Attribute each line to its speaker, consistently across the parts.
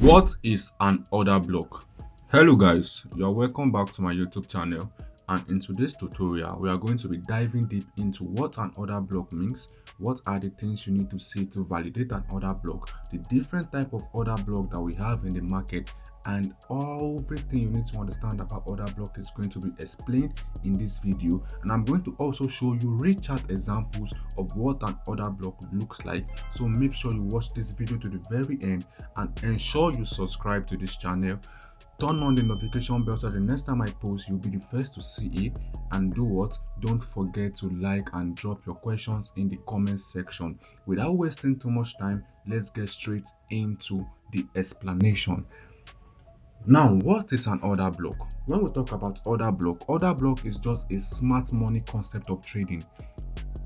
Speaker 1: What is an order block? Hello guys, you are welcome back to my YouTube channel, and in today's tutorial we are going to be diving deep into what an order block means, what are the things you need to see to validate an order block, the different type of order block that we have in the market, and everything you need to understand about order block is going to be explained in this video. And I'm going to also show you real chart examples of what an order block looks like, so make sure you watch this video to the very end and ensure you subscribe to this channel. Turn on the notification bell so the next time I post you'll be the first to see it. And do what? Don't forget to like and drop your questions in the comment section. Without wasting too much time, let's get straight into the explanation. Now, what is an order block? When we talk about order block is just a smart money concept of trading,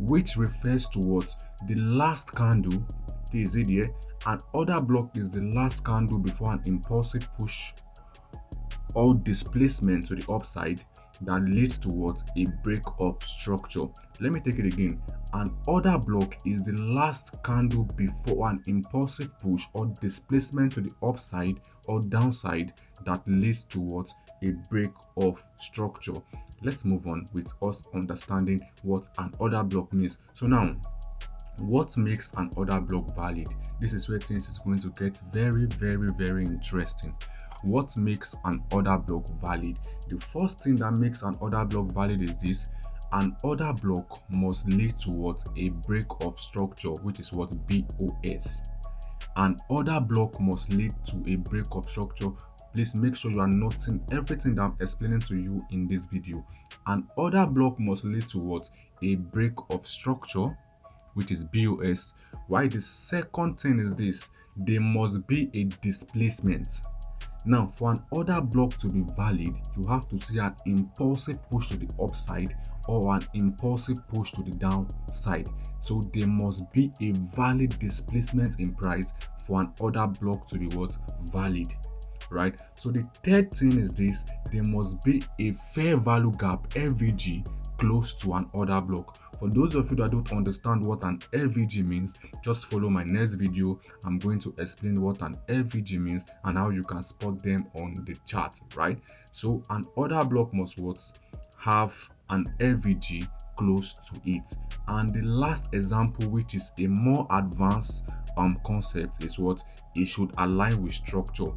Speaker 1: which refers to what? The last candle. Is it here? An order block is the last candle before an impulsive push or displacement to the upside that leads to what? A break of structure. Let me take it again. An order block is the last candle before an impulsive push or displacement to the upside or downside that leads to what? A break of structure. Let's move on with us understanding what an order block means. So now, what makes an order block valid? This is where things is going to get very interesting. What makes an order block valid? The first thing that makes an order block valid is this: an order block must lead to what? A break of structure, which is what? BOS. An order block must lead to a break of structure. Please make sure you are noting everything that I'm explaining to you in this video. An order block must lead to what? A break of structure, which is BOS. Why? The second thing is this: there must be a displacement. Now, for an order block to be valid, you have to see an impulsive push to the upside or an impulsive push to the downside. So there must be a valid displacement in price for an order block to be what? Valid, right? So the third thing is this: there must be a fair value gap, FVG, close to an order block. For those of you that don't understand what an FVG means, just follow my next video. I'm going to explain what an FVG means and how you can spot them on the chart, right? So an order block must what? Have an FVG close to it. And the last example, which is a more advanced concept, is what? It should align with structure.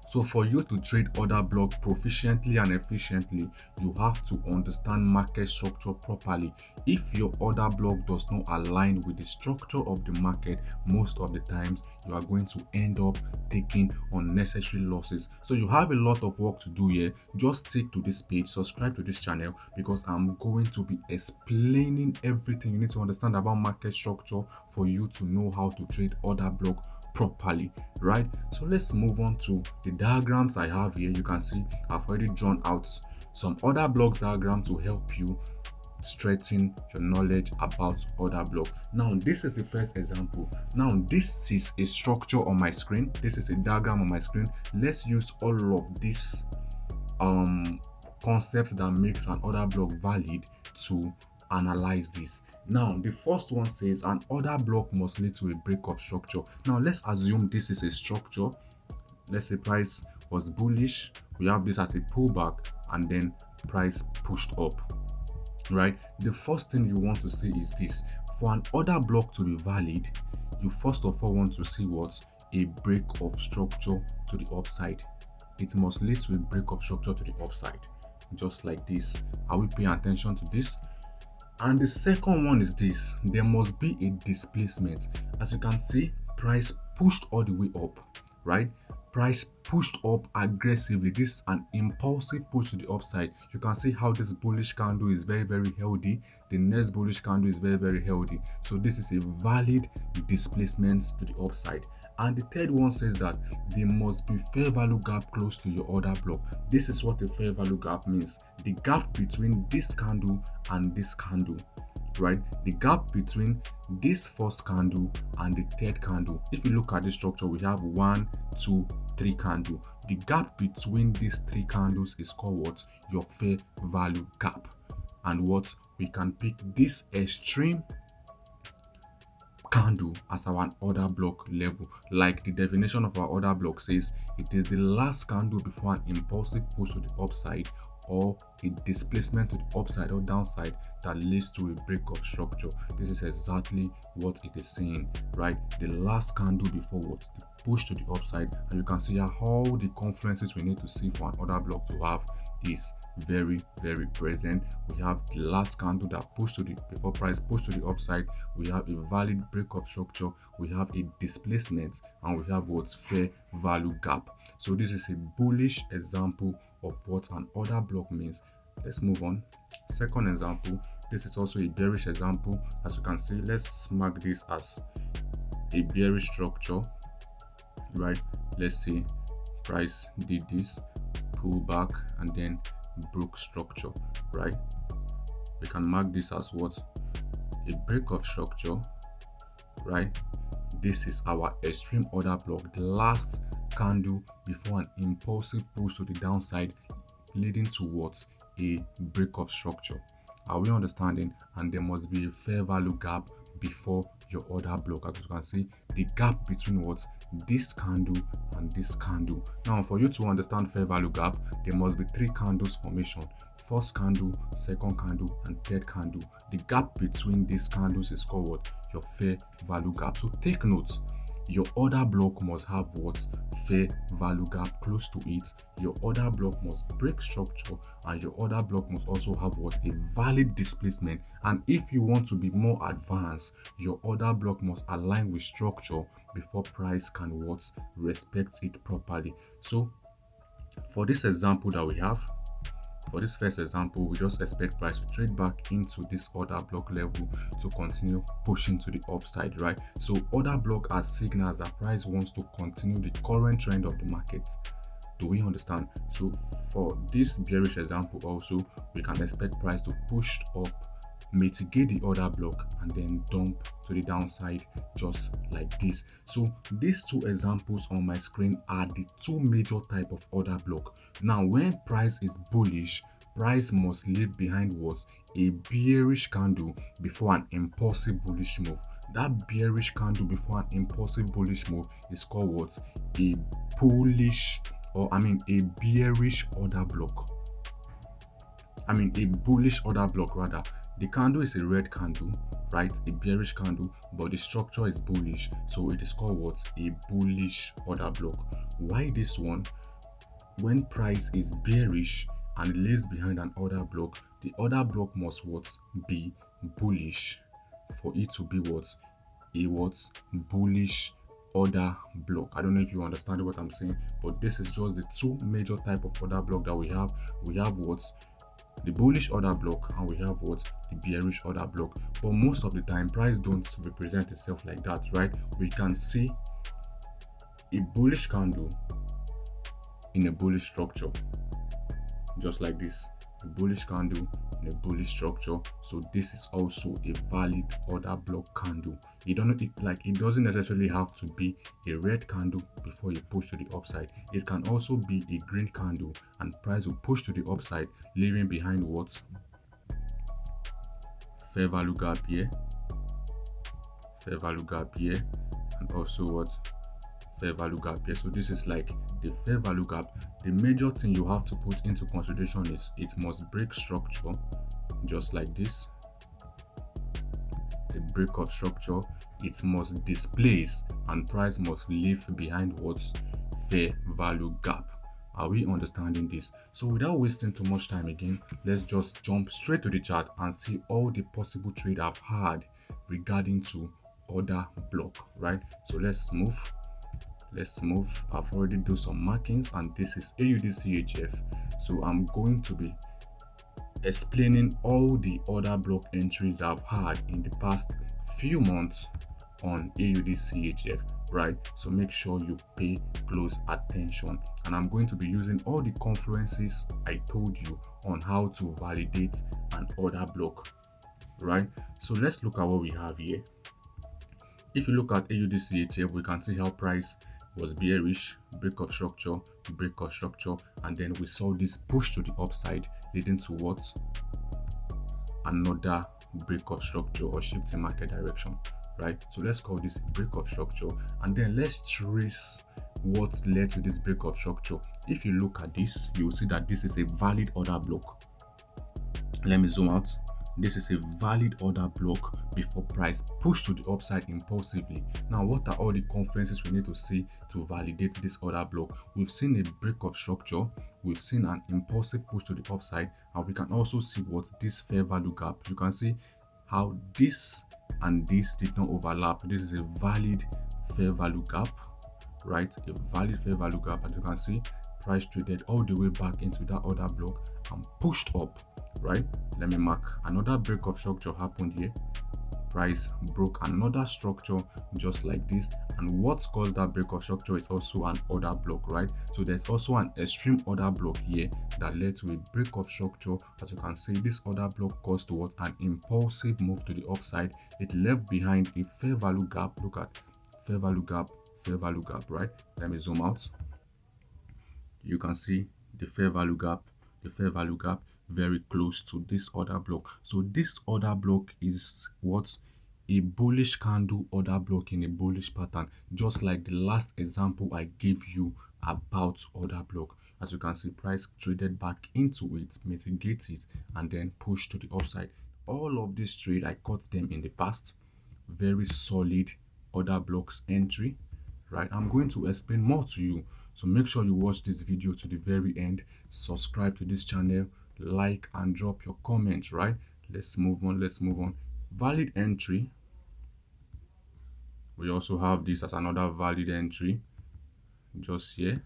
Speaker 1: So for you to trade order block proficiently and efficiently, you have to understand market structure properly. If your order block does not align with the structure of the market, most of the times you are going to end up taking unnecessary losses. So you have a lot of work to do here. Just stick to this page, subscribe to this channel, because I'm going to be explaining everything you need to understand about market structure for you to know how to trade order block properly, right? So let's move on to the diagrams I have here. You can see I've already drawn out some order blocks diagram to help you strengthen your knowledge about order block. Now this is the first example. Now this is a structure on my screen, this is a diagram on my screen. Let's use all of these concepts that makes an order block valid to analyze this. Now the first one says an order block must lead to a break of structure. Now let's assume this is a structure. Let's say price was bullish, we have this as a pullback, and then price pushed up, right? The first thing you want to see is this: for an order block to be valid, you first of all want to see what? A break of structure to the upside. It must lead to a break of structure to the upside, just like this. Are we paying attention to this? And the second one is this: there must be a displacement. As you can see, price pushed all the way up, right? Price pushed up aggressively. This is an impulsive push to the upside. You can see how this bullish candle is very healthy. The next bullish candle is very healthy. So this is a valid displacement to the upside. And the third one says that there must be fair value gap close to your order block. This is what a fair value gap means: the gap between this candle and this candle, right? The gap between this first candle and the third candle. If you look at the structure, we have 1, 2, 3 candle. The gap between these 3 candles is called what? Your fair value gap. And what? We can pick this extreme candle as our order block level. Like the definition of our order block says, it is the last candle before an impulsive push to the upside or a displacement to the upside or downside that leads to a break of structure. This is exactly what it is saying, right? The last candle before what? The push to the upside. And you can see how all the confluences we need to see for an order block to have is very present. We have the last candle that pushed to the before price pushed to the upside. We have a valid break of structure. We have a displacement, and we have what's fair value gap. So this is a bullish example of what an order block means. Let's move on. Second example, this is also a bearish example. As you can see, let's mark this as a bearish structure, right? Let's say price did this, pull back, and then broke structure, right? We can mark this as what? A break of structure, right? This is our extreme order block, the last candle before an impulsive push to the downside leading towards a break of structure. Are we understanding? And there must be a fair value gap before your order block. As you can see, the gap between what? This candle and this candle. Now, for you to understand fair value gap, there must be 3 candles formation. First candle, second candle, and third candle. The gap between these candles is called what? Your fair value gap. So take note, your order block must have what? Fair value gap close to it. Your order block must break structure, and your order block must also have what? A valid displacement. And if you want to be more advanced, your order block must align with structure before price can what? Respect it properly. So for this example that we have, for this first example, we just expect price to trade back into this order block level to continue pushing to the upside, right? So order block as signals that price wants to continue the current trend of the market. Do we understand? So for this bearish example also, we can expect price to push up, mitigate the order block, and then dump to the downside just like this. So these 2 examples on my screen are the 2 major type of order block. Now when price is bullish, price must leave behind what? A bearish candle before an impulsive bullish move. That bearish candle before an impulsive bullish move is called what? A bullish, or a bearish order block. A bullish order block rather. The candle is a red candle, right? A bearish candle, but the structure is bullish, so it is called what? A bullish order block. Why this one? When price is bearish and leaves behind an order block, the order block must what? Be bullish for it to be what? A what? Bullish order block. I don't know if you understand what I'm saying, but this is just the 2 major type of order block that we have. We have what? The bullish order block, and we have what? The bearish order block. But most of the time price don't represent itself like that, right? We can see a bullish candle in a bullish structure, just like this. A bullish candle in a bullish structure. So this is also a valid order block candle. It doesn't necessarily have to be a red candle before you push to the upside. It can also be a green candle and price will push to the upside, leaving behind what? Fair value gap here, fair value gap here, and also what? Fair value gap here. So this is like the fair value gap. The major thing you have to put into consideration is it must break structure, just like this. A break of structure, it must displace, and price must leave behind what's fair value gap. Are we understanding this? So without wasting too much time again, let's just jump straight to the chart and see all the possible trade I've had regarding to order block, right? So let's move. I've already done some markings, and this is AUDCHF. So I'm going to be explaining all the order block entries I've had in the past few months on AUDCHF, right? So make sure you pay close attention, and I'm going to be using all the confluences I told you on how to validate an order block, right? So let's look at what we have here. If you look at AUDCHF, we can see how price was bearish, break of structure, and then we saw this push to the upside leading towards another break of structure or shift in market direction, right? So let's call this break of structure, and then let's trace what led to this break of structure. If you look at this, you will see that this is a valid order block. Let me zoom out. This is a valid order block before price pushed to the upside impulsively. Now, what are all the conferences we need to see to validate this order block? We've seen a break of structure, we've seen an impulsive push to the upside, and we can also see what this fair value gap. You can see how this and this did not overlap. This is a valid fair value gap, right? A valid fair value gap. As you can see, price traded all the way back into that order block and pushed up, right? Let me mark another break of structure happened here. Price broke another structure just like this, and what caused that break of structure is also an order block, right? So there's also an extreme order block here that led to a break of structure. As you can see, this order block caused what? An impulsive move to the upside. It left behind a fair value gap. Look at fair value gap, fair value gap, right? Let me zoom out. You can see the fair value gap, very close to this order block. So this order block is what? A bullish candle order block in a bullish pattern, just like the last example I gave you about order block. As you can see, price traded back into it, mitigate it, and then push to the upside. All of this trade, I caught them in the past. Very solid order blocks entry, right? I'm going to explain more to you, so make sure you watch this video to the very end. Subscribe to this channel, like, and drop your comments, right? Let's move on. Valid entry. We also have this as another valid entry just here.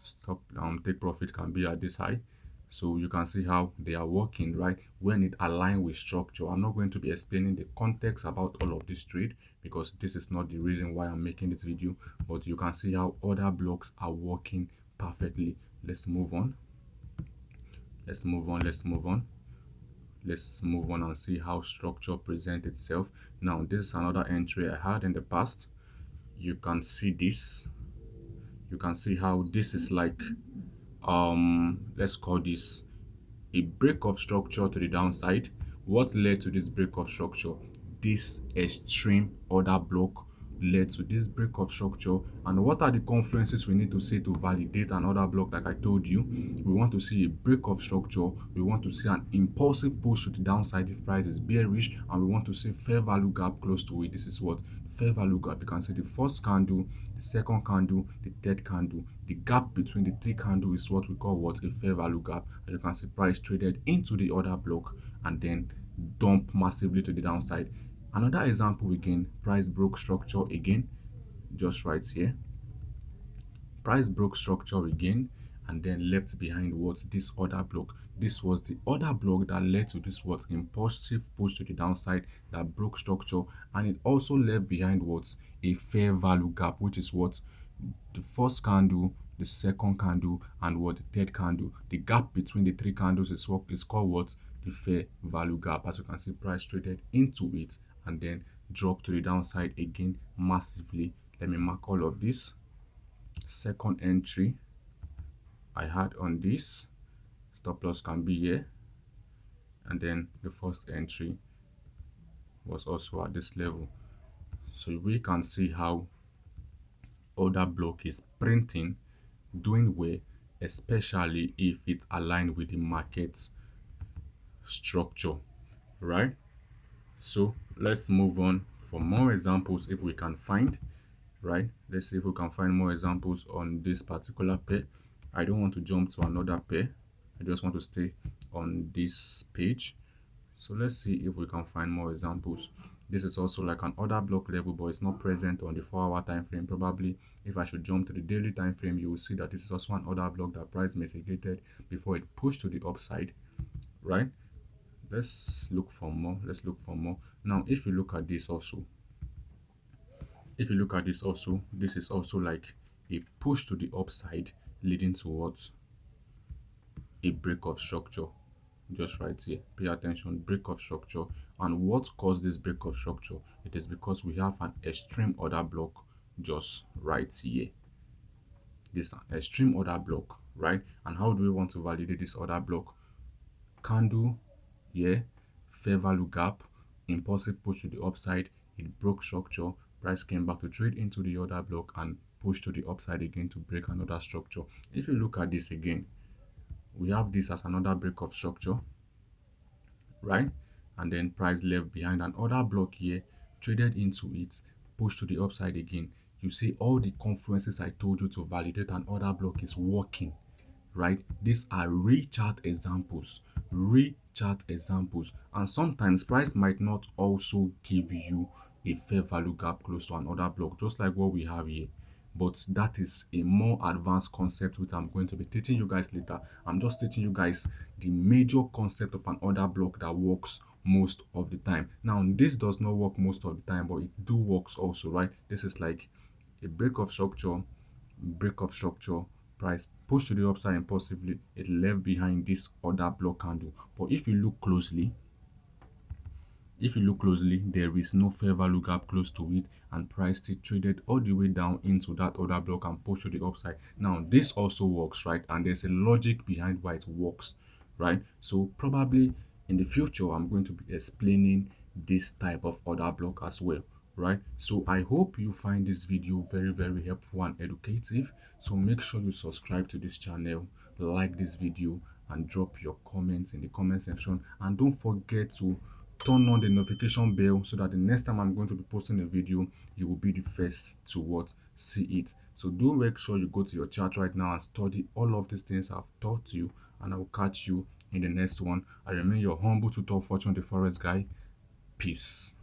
Speaker 1: Stop take profit can be at this high. So you can see how they are working, right? When it aligns with structure. I'm not going to be explaining the context about all of this trade because this is not the reason why I'm making this video, but you can see how order blocks are working perfectly. Let's move on and see how structure presents itself. Now, this is another entry I had in the past. You can see this. You can see how this is like let's call this a break of structure to the downside. What led to this break of structure? This extreme order block led to this break of structure. And what are the conferences we need to see to validate an order block? Like I told you, we want to see a break of structure, we want to see an impulsive push to the downside if price is bearish, and we want to see fair value gap close to it. This is what fair value gap. You can see the first candle, the second candle, the third candle. The gap between the three candles is what we call what? A fair value gap. As you can see, price traded into the order block and then dump massively to the downside. Another example again, price broke structure again, just right here. Price broke structure again and then left behind what? This order block. This was the order block that led to this what? Impulsive push to the downside that broke structure, and it also left behind what? A fair value gap, which is what? The first candle, the second candle, and what? The third candle. The gap between the three candles is what is called what? The fair value gap. As you can see, price traded into it and then dropped to the downside again massively. Let me mark all of this. Second entry I had on this, stop loss can be here, and then the first entry was also at this level. So we can see how order block is printing, doing well, especially if it aligned with the market's structure, right? So let's move on for more examples if we can find, right? Let's see if we can find more examples on this particular pair. I don't want to jump to another pair. I just want to stay on this page. So let's see if we can find more examples. This is also like an order block level, but it's not present on the 4-hour time frame. Probably if I should jump to the daily time frame, you will see that this is also an order block that price mitigated before it pushed to the upside, right? Let's look for more. Now, if you look at this also, this is also like a push to the upside leading towards a break of structure just right here. Pay attention, break of structure. And what caused this break of structure? It is because we have an extreme order block just right here. This is an extreme order block, right? And how do we want to validate this order block? Candle here, fair value gap, impulsive push to the upside, it broke structure, price came back to trade into the order block and push to the upside again to break another structure. If you look at this again, we have this as another break of structure, right? And then price left behind an order block here, traded into it, pushed to the upside again. You see all the confluences I told you to validate an order block is working, right? These are re-chart examples, re-chart examples. And sometimes price might not also give you a fair value gap close to an order block, just like what we have here. But that is a more advanced concept which I'm going to be teaching you guys later. I'm just teaching you guys the major concept of an order block that works most of the time. Now this does not work most of the time, but it do works also, right? This is like a break of structure, price push to the upside impulsively, it left behind this order block candle. But if you look closely, there is no fair value gap close to it, and price still traded all the way down into that order block and push to the upside. Now this also works, right? And there's a logic behind why it works, right? So probably in the future I'm going to be explaining this type of order block as well, right? So I hope you find this video very helpful and educative. So make sure you subscribe to this channel, like this video, and drop your comments in the comment section, and don't forget to turn on the notification bell so that the next time I'm going to be posting a video, you will be the first to see it. So do make sure you go to your chart right now and study all of these things I've taught you, and I will catch you in the next one. I remain your humble tutor, Fortune the Forex guy. Peace.